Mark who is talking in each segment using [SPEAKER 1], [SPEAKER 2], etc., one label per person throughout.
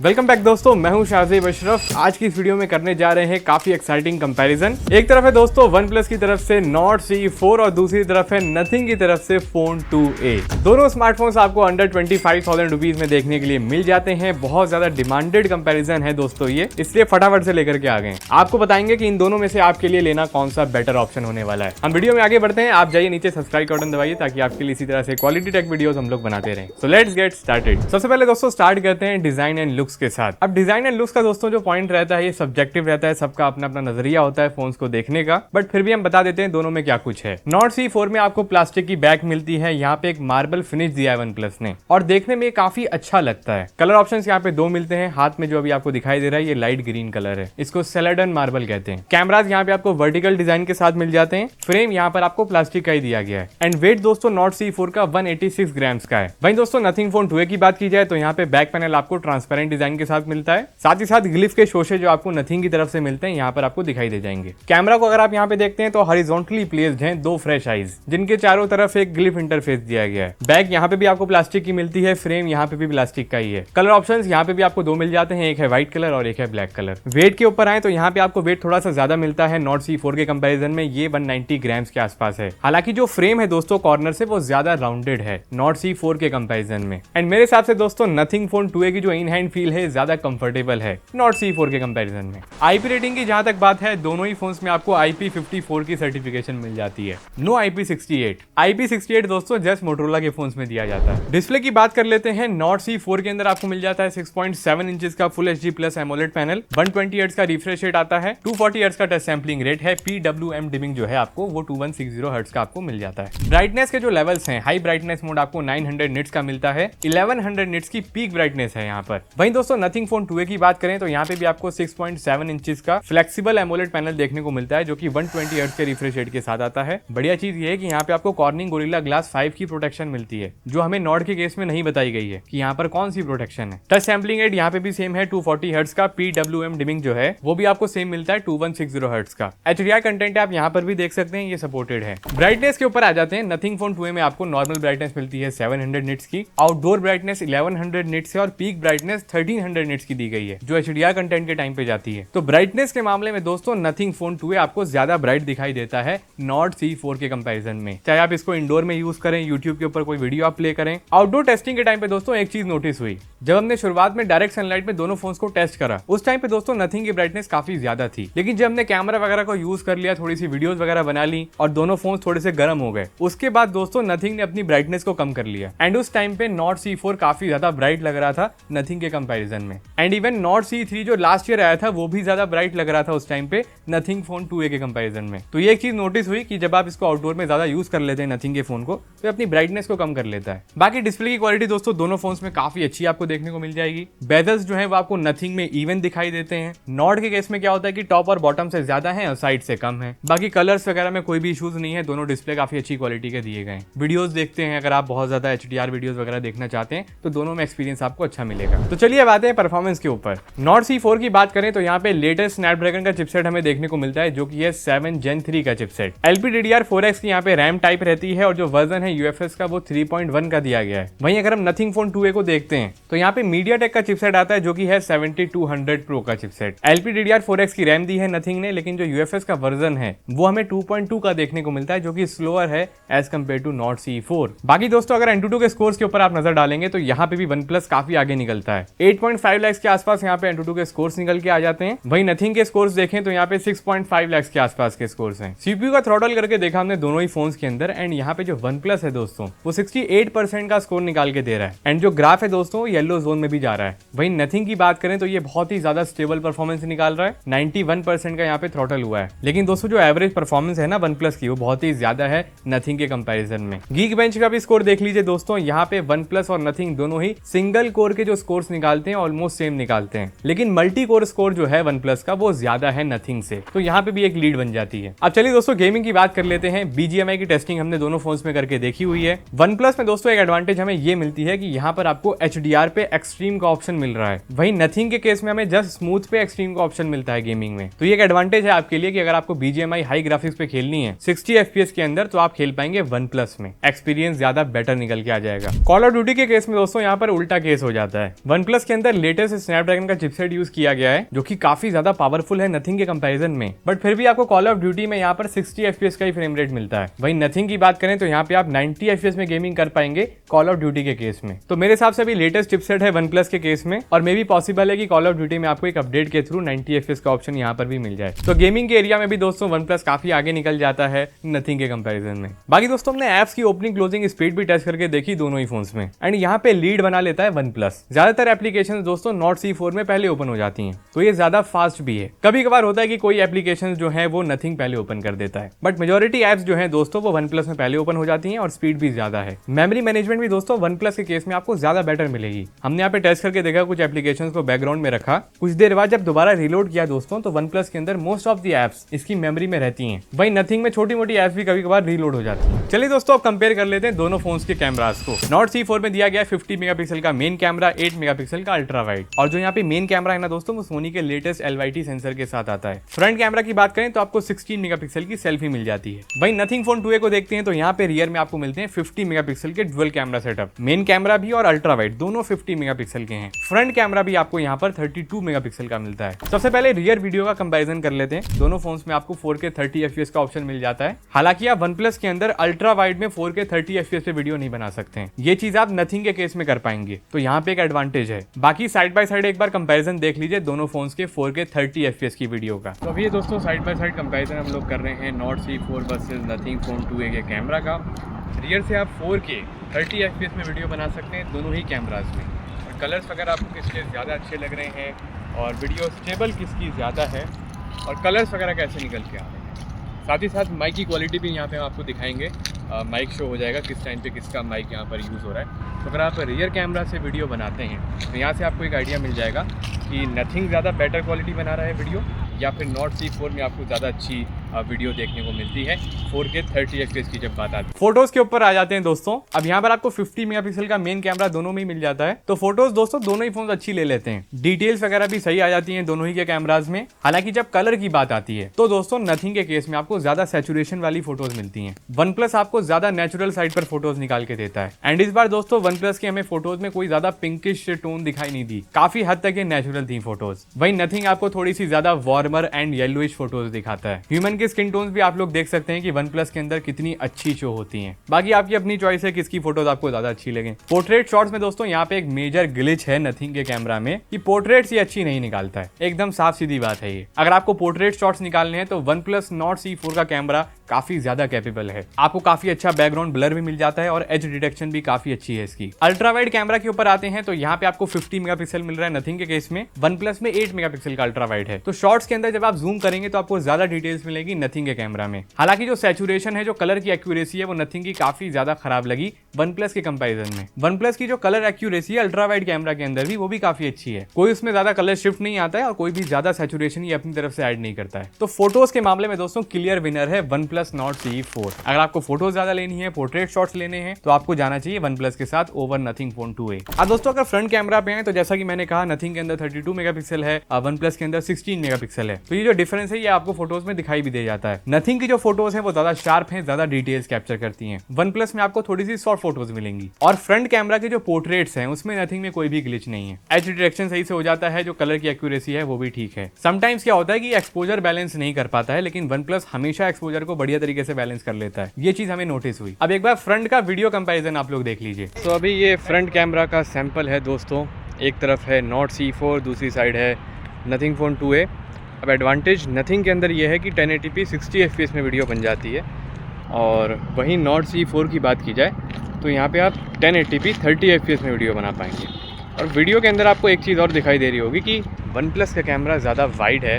[SPEAKER 1] Welcome back दोस्तों, मैं हूं शाहजेब अशरफ। आज की इस वीडियो में करने जा रहे हैं काफी एक्साइटिंग कंपैरिजन। एक तरफ है दोस्तों OnePlus की तरफ से Nord CE4 और दूसरी तरफ है Nothing की तरफ से Phone 2a। दोनों स्मार्टफोन्स आपको अंडर 25,000 रुपीज में देखने के लिए मिल जाते हैं। बहुत ज्यादा डिमांडेड कंपैरिजन है दोस्तों ये, इसलिए फटाफट से लेकर के आ गए। आपको बताएंगे कि इन दोनों में से आपके लिए लेना कौन सा बेटर ऑप्शन होने वाला है। हम वीडियो में आगे बढ़ते हैं। आप जाइए नीचे सब्सक्राइब का बटन दबाइए ताकि आपके लिए इसी तरह से क्वालिटी टेक वीडियोस हम लोग बनाते रहें। So let's get started. सबसे पहले दोस्तों स्टार्ट करते हैं डिजाइन एंड लुक्स के साथ। अब डिजाइन एंड लुक्स का दोस्तों जो पॉइंट रहता है ये सब्जेक्टिव रहता है, सबका अपना अपना नजरिया होता है फोन्स को देखने का, बट फिर भी हम बता देते हैं दोनों में क्या कुछ है। Nord CE4 में आपको प्लास्टिक की बैक मिलती है, यहाँ पे एक मार्बल फिनिश दिया है OnePlus ने और देखने में काफी अच्छा लगता है। कलर ऑप्शंस यहाँ पे दो मिलते हैं। हाथ में जो अभी आपको दिखाई दे रहा है ये लाइट ग्रीन कलर है, इसको सेलेडन मार्बल कहते हैं। कैमराज यहाँ पे आपको वर्टिकल डिजाइन के साथ मिल जाते हैं। फ्रेम यहाँ पर आपको प्लास्टिक का ही दिया गया है एंड वेट दोस्तों Nord CE4 का 186 ग्राम्स का है। वहीं दोस्तों Nothing Phone 2a की बात की जाए तो यहाँ पे बैक पैनल आपको ट्रांसपेरेंट डिजाइन के साथ मिलता है, साथ ही साथ ग्लिफ के शोशे जो आपको Nothing की तरफ से मिलते हैं यहाँ पर आपको दिखाई दे जाएंगे। कैमरा को अगर आप यहाँ पे देखते हैं तो हॉरिजॉन्टली प्लेस्ड हैं दो फ्रेश आईज जिनके चारों तरफ एक ग्लिफ इंटरफेस दिया गया है। बैक यहाँ पे भी आपको प्लास्टिक की मिलती है, फ्रेम यहाँ पे भी प्लास्टिक का ही है। कलर ऑप्शंस यहाँ पे भी आपको दो मिल जाते हैं, एक है व्हाइट कलर और एक है ब्लैक कलर। वेट के ऊपर आए तो यहाँ पे आपको वेट थोड़ा सा ज्यादा मिलता है Nord CE4 के कंपेरिजन में, ये 190 ग्राम्स के आसपास है। हालांकि जो फ्रेम है दोस्तों कॉर्नर से वो ज्यादा राउंडेड है Nord CE4 के कंपेरिजन में। एंड मेरे हिसाब से दोस्तों Nothing Phone 2a की जो इन हैंड फील है ज्यादा कंफर्टेबल है Nord CE4 के कंपैरिजन में। आईपी रेटिंग की जहां तक बात है दोनों ही फोन्स में आपको IP54 की सर्टिफिकेशन मिल जाती है, नो IP68। IP68 दोस्तों जस्ट मोटोरोला के फोन्स में दिया जाता है। डिस्प्ले की बात कर लेते हैं। Nord CE4 के अंदर आपको मिल जाता है 6.7 इंचेस का full HD plus AMOLED panel, 120 hertz का रिफ्रेश रेट आता है, 240 हर्ट्ज का टच सैंपलिंग रेट है, PWM डिमिंग जो है आपको वो 2160 हर्ट्ज का आपको मिल जाता है। ब्राइटनेस के जो लेवल्स हैं, हाई ब्राइटनेस मोड आपको 900 निट्स का मिलता है, 1100 निट्स की पीक ब्राइटनेस है यहाँ पर। वहीं दोस्तों Nothing Phone 2a की बात करें तो यहाँ पे भी आपको 6.7 इंचेस का फ्लेक्सिबल एमोलेड पैनल देखने को मिलता है जो कि 120 हर्ट्ज के रिफ्रेश रेट के साथ आता है। बढ़िया चीज ये है कि यहाँ पे आपको कॉर्निंग गोरिल्ला ग्लास 5 की प्रोटेक्शन मिलती है जो हमें नॉर्ड के केस में नहीं बताई गई है कि यहाँ पर कौन सी प्रोटेक्शन है। टच सैंपलिंग रेट यहाँ पे भी सेम है, 240 हर्ट्ज का। PWM डिमिंग जो है वो भी आपको सेम मिलता है 2160 हर्ट्ज का। HDR कंटेंट आप यहाँ पर भी देख सकते हैं, ये सपोर्टेड है। ब्राइटनेस के ऊपर आ जाते हैं। Nothing Phone 2a में आपको नॉर्मल ब्राइटनेस मिलती है 700 निट्स की, आउटडोर ब्राइटनेस 1100 निट्स है और पीक ब्राइटनेस 1300 निट्स की दी गई है जो HDR कंटेंट के टाइम पे जाती है। तो ब्राइटनेस के मामले में दोस्तों Nothing Phone 2a आपको ज्यादा ब्राइट दिखाई देता है Nord CE4 के कंपैरिजन में। चाहे आप इसको इंडोर में यूज करें, यूट्यूब के ऊपर कोई वीडियो आप प्ले करें। आउटडोर टेस्टिंग के टाइम पे दोस्तों एक चीज नोटिस हुई, जब हमने शुरुआत में डायरेक्ट सनलाइट में दोनों फोन्स को टेस्ट करा उस टाइम पे दोस्तों Nothing की ब्राइटनेस काफी ज्यादा थी, लेकिन जब हमने कैमरा वगैरह को यूज कर लिया, थोड़ी सी वीडियोस वगैरह बना ली और दोनों फोन्स थोड़े से गर्म हो गए, उसके बाद दोस्तों Nothing ने अपनी ब्राइटनेस को कम कर लिया एंड उस टाइम पे Nord CE4 काफी ज्यादा ब्राइट लग रहा था Nothing के कंपैरिजन में। एंड इवन Nord CE3 जो लास्ट ईयर आया था वो भी ज्यादा ब्राइट लग रहा था उस टाइम पे Nothing Phone 2a के कंपैरिजन में। तो ये एक चीज नोटिस हुई कि जब आप इसको आउटडोर में ज्यादा यूज कर लेते हैं Nothing के फोन को तो अपनी ब्राइटनेस को कम कर लेता है। बाकी डिस्प्ले की क्वालिटी दोस्तों दोनों फोन्स में काफी अच्छी आपको देखने को मिल जाएगी। बेजल्स जो है वो आपको Nothing में इवन दिखाई देते हैं। नॉर्ड के केस में क्या होता है कि टॉप और बॉटम से ज्यादा है और साइड से कम है। बाकी कलर्स वगैरह में कोई भी इशूज नहीं है, दोनों डिस्प्ले काफी अच्छी क्वालिटी के दिए गए हैं। वीडियोस देखते हैं, अगर आप बहुत ज्यादा HDR वीडियोस वगैरह देखना चाहते हैं तो दोनों में एक्सपीरियंस आपको अच्छा मिलेगा। तो चलिए अब आते हैं परफॉर्मेंस के ऊपर। Nord CE4 की बात करें तो यहाँ पे लेटेस्ट स्नैपड्रैगन का चिपसेट हमें देखने को मिलता है जो कि है 7 Gen 3 का चिपसेट। LPDDR4X की यहाँ पे रैम टाइप रहती है और जो वर्जन है UFS का वो 3.1 का दिया गया है। वहीं अगर हम Nothing Phone 2a को देखते हैं तो यहाँ पे MediaTek का चिपसेट आता है जो कि है 7200 Pro का चिपसेट। LPDDR4X की रैम दी है Nothing ने, लेकिन जो UFS का वर्जन है वो हमें 2.2 का देखने को मिलता है जो कि स्लोअर है as compare to Nord CE4। बाकी दोस्तों अगर Antutu के स्कोर्स के ऊपर आप नजर डालेंगे तो यहाँ पे भी OnePlus काफी आगे निकलता है। 8.5 लाख के आसपास यहाँ पे Antutu के स्कोर्स निकल के आ जाते हैं। वहीं Nothing के स्कोर्स देखें तो यहाँ पे 6.5 लाख के आसपास के स्कोर्स हैं। CPU का थ्रॉटल करके देखा हमने दोनों ही फोन्स के अंदर एंड यहाँ पे जो OnePlus है दोस्तों वो 68% का स्कोर निकाल के दे रहा है एंड जो ग्राफ है दोस्तों येलो जोन में भी जा रहा है। वहीं Nothing की बात करें तो ये बहुत ही ज्यादा स्टेबल परफॉर्मेंस निकाल रहा है, 91% का यहाँ पे थ्रॉटल हुआ है। लेकिन दोस्तों जो एवरेज परफॉर्मेंस है ना OnePlus की वो बहुत ही ज्यादा है Nothing के कंपैरिजन में। Geekbench का भी स्कोर देख लीजिए दोस्तों, यहाँ पे OnePlus और Nothing दोनों ही सिंगल कोर के जो स्कोर्स निकालते हैं ऑलमोस्ट सेम निकालते हैं, लेकिन मल्टी कोर स्कोर जो है OnePlus का वो ज्यादा है Nothing से, तो यहाँ पे भी एक लीड बन जाती है। अब चलिए दोस्तों गेमिंग की बात कर लेते हैं। BGMI की टेस्टिंग हमने दोनों फोन्स में करके देखी हुई है। OnePlus में दोस्तों एक एडवांटेज हमें ये मिलती है कि यहाँ पर आपको HDR पे एक्सट्रीम का ऑप्शन मिल रहा है, वहीं Nothing के केस में हमें जस्ट स्मूथ पे एक्सट्रीम का ऑप्शन मिलता है गेमिंग में। तो ये एक एडवांटेज है आपके लिए कि अगर आपको BGMI हाई ग्राफिक्स पे खेलनी है 60 FPS के अंदर तो आप खेल पाएंगे OnePlus में, एक्सपीरियंस ज्यादा बेटर निकल के आ जाएगा। कॉल ऑफ ड्यूटी के केस में दोस्तों यहाँ पर उल्टा केस हो जाता है। OnePlus के अंदर लेटेस्ट स्नैपड्रैगन का चिपसेट यूज किया गया है जो कि काफी ज्यादा पावरफुल है नथिंग के कंपैरिजन में, बट फिर भी आपको कॉल ऑफ ड्यूटी में यहाँ पर 60 FPS का ही फ्रेम रेट मिलता है। वहीं नथिंग की बात करें तो यहाँ पे आप 90 FPS में गेमिंग कर पाएंगे कॉल ऑफ ड्यूटी के केस में। तो मेरे हिसाब से अभी लेटेस्ट चिपसेट है OnePlus के केस में, और मे भी पॉसिबल है कि कॉल ऑफ ड्यूटी में आपको एक अपडेट के थ्रू 90 FPS का ऑप्शन यहाँ पर भी मिल जाए। तो गेमिंग के एरिया में भी दोस्तों OnePlus काफी आगे निकल जाता है नथिंग के कंपैरिजन में। बाकी दोस्तों हमने एप्स की ओपनिंग क्लोजिंग स्पीड भी टेस्ट करके देखी दोनों ही फोन्स में, एंड यहाँ पे लीड बना लेता है OnePlus। ज्यादातर एप्लीकेशंस दोस्तों नॉट C4 में पहले ओपन हो जाती हैं, तो ये ज्यादा फास्ट भी है। कभी कभार होता है कि कोई एप्लीकेशंस जो है वो नथिंग पहले ओपन कर देता है, बट मेजॉरिटी एप्स जो है दोस्तों वो OnePlus में पहले ओपन हो जाती हैं और स्पीड भी ज्यादा है। मेमोरी मैनेजमेंट भी दोस्तों OnePlus के केस में आपको ज्यादा बेटर मिलेगी। हमने यहाँ पे टेस्ट करके देखा, कुछ एप्लीकेशंस को बैकग्राउंड में रखा, कुछ देर बाद जब दोबारा रिलोड किया दोस्तों तो OnePlus के अंदर मोस्ट ऑफ द एप्स इसकी मेमोरी में रहती हैं। वहीं नथिंग में छोटी मोटी एप्स भी कभी कभार रीलोड हो जाती है। चलिए दोस्तों अब कंपेयर कर लेते हैं दोनों फोन्स के कैमरास को। नॉट C4 में दिया गया 50 मेगापिक्सल का मेन कैमरा, 8 मेगापिक्सल का अल्ट्रा वाइड, और जो यहाँ पे मेन कैमरा है ना दोस्तों वो सोनी के लेटेस्ट LYT सेंसर के साथ आता है। फ्रंट कैमरा की बात करें तो आपको 16 मेगापिक्सल की सेल्फी मिल जाती है। वहीं नथिंग फोन 2A को देखते हैं तो यहाँ पे रियर में आपको मिलते हैं 50 मेगापिक्सल के dual camera setup. Main camera भी और अल्ट्रा वाइड दोनों 50 मेगापिक्सल के हैं। फ्रंट कैमरा भी आपको यहाँ पर 32 मेगापिक्सल का मिलता है। सबसे पहले रियर वीडियो का कंपैरिजन कर लेते हैं। दोनों फोन्स में आपको 4K 30 FPS का ऑप्शन मिल जाता है। हालांकि आप OnePlus के अंदर अल्ट्रा वाइड में 4K 30 FPS पे वीडियो नहीं बना सकते हैं, ये चीज आप नथिंग के केस में कर पाएंगे, तो यहाँ पे एक एडवांटेज है। बाकी साइड बाय साइड एक बार कंपैरिजन देख लीजिए दोनों फोन्स के 4K 30 FPS की वीडियो का। तो अभी दोस्तों साइड बाय साइड कंपैरिजन हम लोग कर रहे हैं not C4 versus nothing phone 2A के कैमरा का। रियर से आप 4K 30 FPS में वीडियो बना सकते हैं दोनों ही कैमराज में, और कलर्स वगैरह आपको किसके ज़्यादा अच्छे लग रहे हैं, और वीडियो स्टेबल किसकी ज़्यादा है, और कलर्स वगैरह कैसे निकल के आ रहे हैं। साथ ही साथ माइक की क्वालिटी भी यहाँ पे हम आपको दिखाएंगे। माइक शो हो जाएगा किस टाइम पे किसका माइक यहाँ पर यूज़ हो रहा है। तो अगर आप रियर कैमरा से वीडियो बनाते हैं तो यहाँ से आपको एक आइडिया मिल जाएगा कि नथिंग ज़्यादा बेटर क्वालिटी बना रहा है वीडियो, या फिर नॉट C4 में आपको ज़्यादा अच्छी वीडियो देखने को मिलती है 4K 30 FPS की जब बात आती है। फोटोज के ऊपर आ जाते हैं दोस्तों। अब यहाँ पर आपको 50 मेगापिक्सल का मेन कैमरा दोनों में ही मिल जाता है, तो फोटोज दोस्तों दोनों ही फोन अच्छी ले लेते हैं। डिटेल्स वगैरह भी सही आ जाती हैं दोनों ही के कैमराज में। हालांकि जब कलर की बात आती है तो दोस्तों नथिंग के केस में आपको ज्यादा सैचुरेशन वाली फोटोज मिलती हैं। OnePlus आपको ज्यादा नेचुरल साइड पर फोटोज निकाल के देता है, एंड इस बार दोस्तों OnePlus के हमें फोटोज में कोई ज्यादा पिंकिश टोन दिखाई नहीं दी, काफी हद तक ये नेचुरल थी फोटोज। वहीं नथिंग आपको थोड़ी सी ज्यादा वार्मर एंड येलोइश फोटोज दिखाता है। ह्यूमन के स्किन टोन्स भी आप लोग देख सकते हैं कि OnePlus के अंदर कितनी अच्छी शो होती हैं। बाकी आपकी अपनी चॉइस है किसकी फोटोज आपको ज्यादा अच्छी लगे। पोर्ट्रेट शॉट्स में दोस्तों यहाँ पे एक मेजर ग्लिच है नथिंग के कैमरा में कि पोर्ट्रेट्स ये अच्छी नहीं निकालता है। एकदम साफ सीधी बात है ये। अगर आपको पोर्ट्रेट शॉट्स निकालने हैं तो OnePlus नॉट C4 का कैमरा काफी ज्यादा कैपेबल है। आपको काफी अच्छा बैकग्राउंड ब्लर भी मिल जाता है और एज डिटेक्शन भी काफी अच्छी है इसकी। अल्ट्रा वाइड कैमरा के ऊपर आते हैं तो यहाँ पे आपको 50 मेगापिक्सल मिल रहा है नथिंग के केस में। OnePlus में 8 मेगापिक्सल का अल्ट्रा वाइड है। तो शॉट्स के अंदर जब आप जूम करेंगे तो आपको ज्यादा डिटेल्स मिलेगी नथिंग के कैमरा में। हालांकि जो सैचुरेशन है, जो कलर की एक्यूरेसी है, वो नथिंग की काफी ज्यादा खराब लगी OnePlus के कंपैरिजन में। OnePlus की जो कलर एक्यूरेसी है अल्ट्रा वाइड कैमरा के अंदर भी, वो भी काफी अच्छी है। कोई उसमें ज्यादा कलर शिफ्ट नहीं आता है और कोई भी ज्यादा सैचुरेशन ये अपनी तरफ से ऐड नहीं करता है। तो फोटोज के मामले में दोस्तों क्लियर विनर है OnePlus नॉट C4। अगर आपको फोटोज ज्यादा लेनी है, पोर्ट्रेट शॉट्स लेने हैं, तो आपको जाना चाहिए OnePlus के साथ ओवर नथिंग फोन 2A। अब दोस्तों अगर फ्रंट कैमरा पे हैं तो जैसा कि मैंने कहा नथिंग के अंदर 32 मेगापिक्सल है, OnePlus के अंदर 16 मेगापिक्सल है। तो ये जो डिफरेंस है ये आपको फोटोज में दिखाई भी दे जाता है। नथिंग की जो फोटोज है वो ज्यादा शार्प है, ज्यादा डिटेल्स कैप्चर करती हैं। OnePlus में आपको थोड़ी सी शॉर्ट फोटोज मिलेंगी। और फ्रंट कैमरा के जो पोर्ट्रेट्स हैं उसमें नथिंग में कोई भी ग्लिच नहीं है। एज डिटेक्शन सही से हो जाता है, जो कलर की एक्यूरेसी है वो भी ठीक है। समटाइम्स क्या होता है कि एक्सपोजर बैलेंस नहीं कर पाता है, लेकिन OnePlus हमेशा एक्सपोजर को बढ़िया तरीके से बैलेंस कर लेता है। ये चीज हमें नोटिस हुई। अब एक बार फ्रंट का वीडियो कंपैरिजन आप लोग देख लीजिए। तो अभी ये फ्रंट कैमरा का सैंपल है दोस्तों। एक तरफ है नॉट C4, दूसरी साइड है नथिंग फोन 2A। अब एडवांटेज नथिंग के अंदर ये है कि 1080p 60 FPS में वीडियो बन जाती है, और वहीं नॉट C4 की बात की जाए तो यहाँ पे आप 1080p 30 FPS में वीडियो बना पाएंगे। और वीडियो के अंदर आपको एक चीज़ और दिखाई दे रही होगी कि OnePlus का कैमरा ज़्यादा वाइड है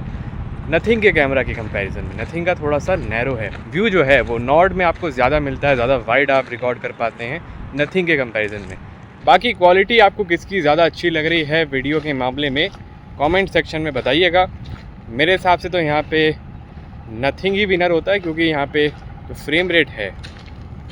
[SPEAKER 1] नथिंग के कैमरा के कंपैरिजन में। नथिंग का थोड़ा सा नैरो है। व्यू जो है वो नॉट में आपको ज़्यादा मिलता है, ज़्यादा वाइड आप रिकॉर्ड कर पाते हैं नथिंग के कंपैरिजन में। बाकी क्वालिटी आपको किसकी ज़्यादा अच्छी लग रही है वीडियो के मामले में कमेंट सेक्शन में बताइएगा। मेरे हिसाब से तो यहाँ पे नथिंग ही विनर होता है, क्योंकि यहाँ पे जो फ्रेम रेट है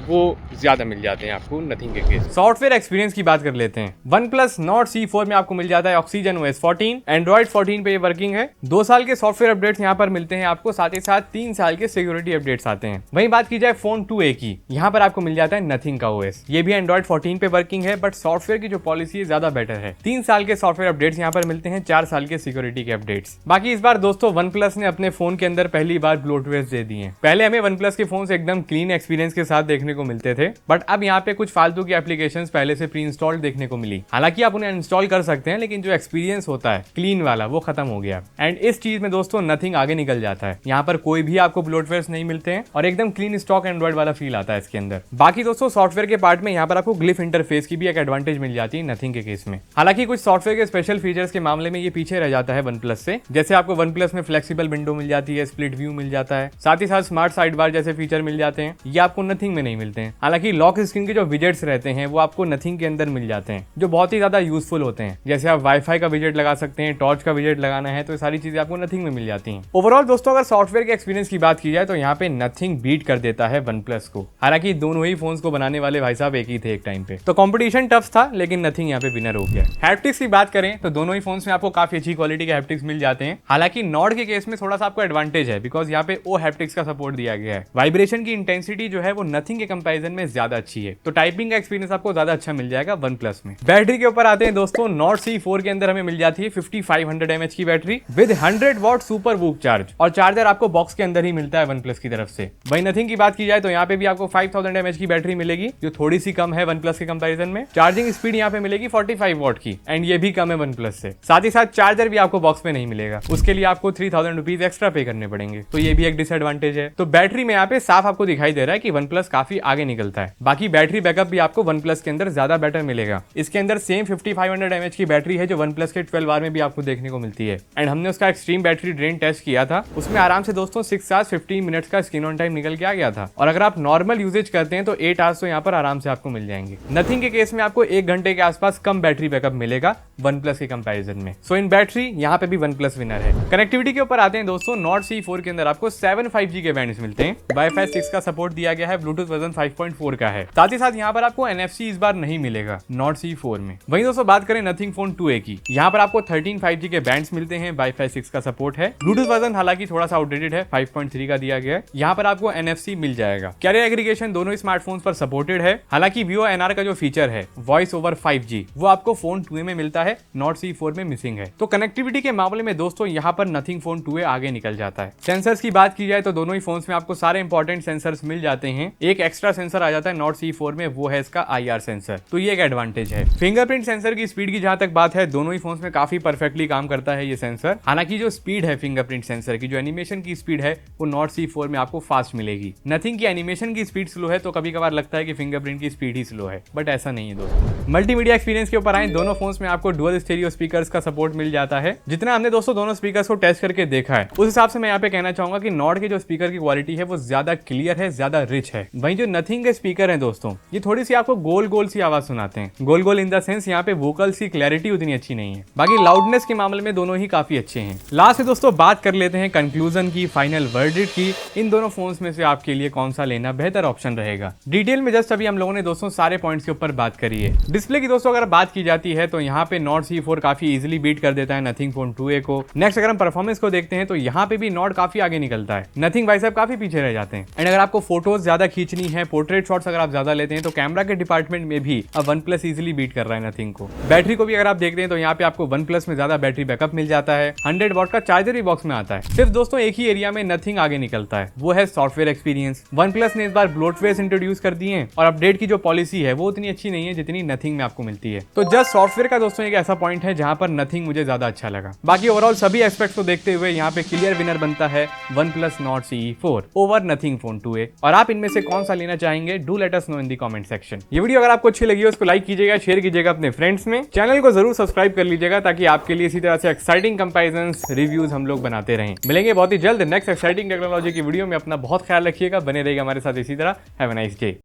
[SPEAKER 1] वो ज्यादा मिल जाते हैं आपको नथिंग के केस। सॉफ्टवेयर एक्सपीरियंस की बात कर लेते हैं। OnePlus Nord C4 में आपको मिल जाता है ऑक्सीजन OS 14, एंड्रॉइड 14 पे ये वर्किंग है। 2 साल के सॉफ्टवेयर अपडेट्स यहाँ पर मिलते हैं आपको, साथ ही साथ 3 साल के सिक्योरिटी अपडेट्स आते हैं। वहीं बात की जाए फोन 2A की, यहाँ पर आपको मिल जाता है नथिंग का OS। ये भी एंड्रॉइड 14 पे वर्किंग है, बट सॉफ्टवेयर की जो पॉलिसी है ज्यादा बेटर है। 3 साल के सॉफ्टवेयर अपडेट्स यहाँ पर मिलते हैं, 4 साल के सिक्योरिटी के अपडेट्स। बाकी इस बार दोस्तों OnePlus ने अपने फोन के अंदर पहली बार ब्लोटवेयर दे दिए हैं। पहले हमें OnePlus के फोन एकदम क्लीन एक्सपीरियंस के साथ देखने को मिलते थे, बट अब यहाँ पे कुछ फालतू की एप्लीकेशंस पहले से प्री इंस्टॉल्ड देखने को मिली। हालांकि आप उन्हें इंस्टॉल कर सकते हैं, लेकिन जो एक्सपीरियंस होता है क्लीन वाला वो खत्म हो गया। एंड इस चीज में दोस्तों नथिंग आगे निकल जाता है। यहाँ पर कोई भी आपको ब्लोटवेयर्स नहीं मिलते हैं और एकदम क्लीन स्टॉक एंड्रॉइड वाला फील आता है इसके अंदर। बाकी दोस्तों सॉफ्टवेयर के पार्ट में यहाँ पर आपको ग्लिफ इंटरफेस की भी एक एडवांटेज मिल जाती है नथिंग के केस में। हालांकि कुछ सॉफ्टवेयर के स्पेशल फीचर्स के मामले में ये पीछे रह जाता है OnePlus से। जैसे आपको OnePlus में फ्लेक्सिबल विंडो मिल जाती है, स्प्लिट व्यू मिल जाता है, साथ ही साथ स्मार्ट साइड बार जैसे फीचर मिल जाते हैं, ये आपको नथिंग में नहीं मिलते हैं। हालांकि लॉक स्क्रीन के जो विजेट्स रहते हैं वो आपको नथिंग के अंदर मिल जाते हैं, जो बहुत ही ज्यादा यूजफुल होते हैं। जैसे आप वाईफाई का विजेट लगा सकते हैं, टॉर्च का विजेट लगाना है, तो ये सारी चीजें आपको नथिंग में मिल जाती हैं। ओवरऑल दोस्तों अगर सॉफ्टवेयर के एक्सपीरियंस की बात की जाए तो यहाँ पे नथिंग बीट कर देता है OnePlus को। हालांकि दोनों ही फोन्स को बनाने वाले भाई साहब एक ही थे एक टाइम पे, तो कंपटीशन टफ था, लेकिन नथिंग यहाँ पे विनर हो गया। हैप्टिक्स की बात करें तो दोनों ही फोन्स में आपको काफी अच्छी क्वालिटी के हैप्टिक्स मिल जाते हैं। हालांकि नॉर्ड के केस में थोड़ा सा आपको एडवांटेज है, बिकॉज यहाँ पे ओ हैप्टिक्स का सपोर्ट दिया गया है। वाइब्रेशन की इंटेंसिटी जो है वो नथिंग के कंपैरिजन में ज्यादा अच्छी है, तो टाइपिंग का एक्सपीरियंस आपको ज्यादा अच्छा मिल जाएगा OnePlus में। बैटरी के ऊपर आते हैं दोस्तों, Nord C4 के अंदर हमें मिल जाती है 5500 mAh की battery with 100 what super VOOC charge, और चार्जर आपको बॉक्स के अंदर ही मिलता है OnePlus की तरफ से। वहीं नथिंग की बात की जाए तो यहाँ पे भी आपको 5000 mAh की बैटरी मिलेगी, जो थोड़ी सी कम है OnePlus के कंपैरिजन में। चार्जिंग स्पीड यहाँ पे मिलेगी 45 वॉट की, एंड ये भी कम है OnePlus से। साथ ही साथ चार्जर भी आपको बॉक्स में नहीं मिलेगा, उसके लिए आपको 3000 रुपीज एक्स्ट्रा पे करने पड़ेंगे, तो ये भी एक डिसएडवांटेज है। तो बैटरी में यहाँ पे साफ आपको दिखाई दे रहा है कि OnePlus काफी आगे निकलता है। बाकी बैटरी बैकअप भी आपको OnePlus के अंदर ज्यादा बेटर मिलेगा। इसके अंदर सेम 5500 mAh की बैटरी है जो OnePlus के 12R में भी आपको देखने को मिलती है। एंड हमने उसका एक्सट्रीम बैटरी ड्रेन टेस्ट किया था, उसमें आराम से दोस्तों 6 आवर्स 15 मिनट्स का स्क्रीन ऑन टाइम निकल के आ गया था। और अगर आप नॉर्मल यूजेज करते हैं तो 8 आवर्स तो यहाँ पर आराम से आपको मिल जाएंगे। नथिंग के केस में आपको 1 घंटे के आसपास कम बैटरी बैकअप मिलेगा OnePlus के कंपैरिजन में। सो इन बैटरी यहाँ पे भी OnePlus विनर है। कनेक्टिविटी के ऊपर आते हैं दोस्तों, Nord C4 के अंदर आपको 7 5G के बैंड्स मिलते हैं। Wi-Fi 6 का सपोर्ट दिया गया है, ब्लूटूथ वर्जन 5.4 का है। साथ ही साथ यहाँ पर आपको NFC इस बार नहीं मिलेगा Nord C4 में। वहीं दोस्तों बात करें नथिंग फोन 2A की, यहाँ पर आपको 13 5G के बैंड्स मिलते हैं, Wi-Fi 6 का सपोर्ट है। ब्लूटूथ वर्जन हालांकि थोड़ा सा आउटडेटेड है, 5.3 का दिया गया है। यहाँ पर आपको NFC मिल जाएगा। कैरियर एग्रीगेशन दोनों स्मार्टफोन्स पर सपोर्टेड है। हालांकि Vivo NR का जो फीचर है वॉइस ओवर 5G वो आपको फोन 2A में मिलता है, Nord C4 में मिसिंग है। तो कनेक्टिविटी के मामले में दोस्तों यहाँ पर नथिंग फोन 2A आगे निकल जाता है। सेंसर्स की बात की जाए तो दोनों ही फोन्स में आपको सारे इंपॉर्टेंट सेंसर्स मिल जाते हैं। एक एक्स्ट्रा सेंसर आ जाता है Nord C4 में, वो है इसका IR सेंसर, तो ये एक एडवांटेज है। फिंगरप्रिंट सेंसर की स्पीड की जहां तक बात है, दोनों ही फोन्स में काफी परफेक्टली काम करता है ये सेंसर। हालांकि जो स्पीड है फिंगरप्रिंट सेंसर की, जो एनिमेशन की स्पीड है वो Nord C4 में आपको फास्ट मिलेगी। नथिंग की एनिमेशन की स्पीड स्लो है, तो कभी कभार लगता है कि फिंगरप्रिंट की स्पीड ही स्लो है, बट ऐसा नहीं है दोस्तों। मल्टीमीडिया एक्सपीरियंस के ऊपर आए, दोनों फोन्स में आपको डुअल स्टीरियो स्पीकर्स का सपोर्ट मिल जाता है। जितना हमने दोस्तों दोनों स्पीकर्स को टेस्ट करके देखा है, उस हिसाब से मैं यहाँ पे कहना चाहूंगा कि Nord के जो स्पीकर की क्वालिटी है वो ज्यादा क्लियर है, ज्यादा रिच है। वहीं जो नथिंग के स्पीकर हैं दोस्तों, ये थोड़ी सी आपको गोल गोल सी आवाज सुनाते हैं। गोल गोल इन द सेंस यहाँ पे वोकल्स की क्लैरिटी उतनी अच्छी नहीं है। बाकी लाउडनेस के मामले में दोनों ही काफी अच्छे हैं। लास्ट में दोस्तों बात कर लेते हैं कंक्लूजन की, फाइनल वर्डिक्ट की। इन दोनों फोन्स में से आपके लिए कौन सा लेना बेहतर ऑप्शन रहेगा? डिटेल में जस्ट अभी हम लोगों ने दोस्तों सारे पॉइंट्स के ऊपर बात करी है। डिस्प्ले की दोस्तों अगर बात की जाती है तो यहाँ पे Nord C4 काफी इजीली बीट कर देता है नथिंग फोन 2A को। नेक्स्ट अगर हम परफॉर्मेंस को देखते हैं तो यहाँ पे भी Nord काफी आगे निकलता है, नथिंग भाई साहब काफी पीछे रह जाते हैं। एंड अगर आपको फोटोज ज्यादा खींचनी है, पोर्ट्रेट शॉट्स अगर आप ज्यादा लेते हैं, तो कैमरा के डिपार्टमेंट में भी अब OnePlus इजीली बीट कर रहा है नथिंग को। बैटरी को भी अगर आप देखते हैं तो यहाँ पे आपको OnePlus में ज्यादा बैटरी बैकअप मिल जाता है। 100 वॉट का चार्जर भी बॉक्स में आता है। सिर्फ दोस्तों एक ही एरिया में नथिंग आगे निकलता है, वो है सॉफ्टवेयर एक्सपीरियंस। OnePlus ने इस बार ब्लोटवेयर्स इंट्रोड्यूस कर दिए हैं, और अपडेट की जो पॉलिसी है वो उतनी अच्छी नहीं है जितनी नथिंग में आपको मिलती है। तो जस्ट सॉफ्टवेयर का दोस्तों एक ऐसा पॉइंट है जहां पर नथिंग मुझे ज्यादा अच्छा लगा। बाकी ओवरऑल सभी एस्पेक्ट्स को देखते हुए यहाँ पे क्लियर विनर बनता है OnePlus Nord CE4 over nothing phone 2A। और आप इनमें से कौन सा लेना चाहेंगे? Do let us know in the comment section. ये वीडियो अगर आपको अच्छी लगी हो उसको लाइक कीजिएगा, शेयर कीजिएगा अपने फ्रेंड्स में। चैनल को जरूर सब्सक्राइब कर लीजिएगा ताकि आपके लिए इसी तरह से एक्साइटिंग कंपैरिजंस, रिव्यूज हम लोग बनाते रहें। मिलेंगे बहुत ही जल्द नेक्स्ट एक्साइटिंग टेक्नोलॉजी की वीडियो में। अपना बहुत ख्याल रखिएगा, बने रहिएगा हमारे साथ इसी तरह। Have a nice day.